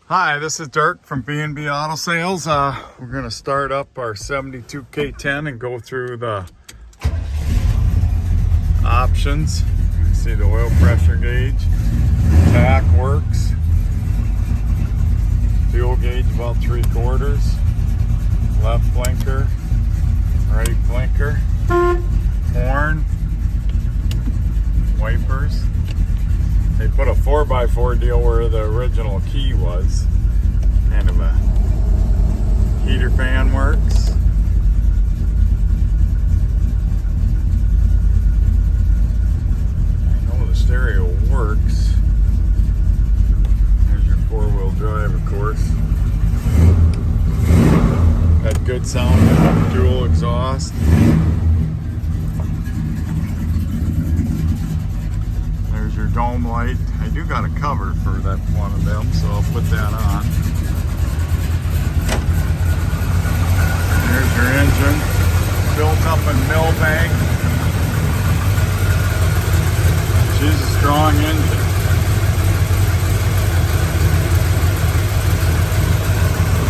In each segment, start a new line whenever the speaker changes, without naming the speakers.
Hi, this is Dirk from B&B Auto Sales. We're going to start up our 72 K10 and go through the options. You can see the oil pressure gauge, tack works, fuel gauge about 3/4, left blinker, right blinker, horn, wipers. They put a 4x4 deal where the original key was. Kind of a heater fan works. I know the stereo works. There's your 4-wheel drive, of course. Got good sound, dual exhaust. There's your dome light. I do got a cover for that one of them, so I'll put that on. There's your engine, built up in Millbank. She's a strong engine.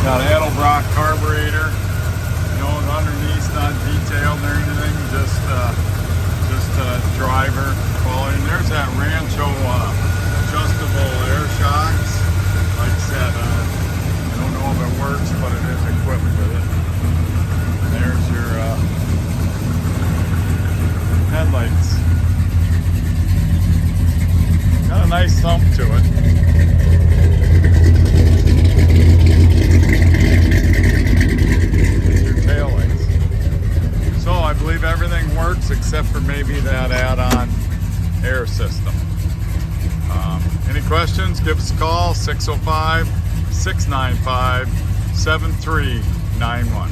Got an Edelbrock carburetor. You know, underneath not detailed or anything, just driver quality. And there's that Rancho adjustable air shocks. Like I said, I don't know if it works, but it is equipped with it. And there's your headlights. Got a nice thump to it. Your taillights. So I believe everything works except for maybe that add-on air system. Any questions? Give us a call, 605-695-7391.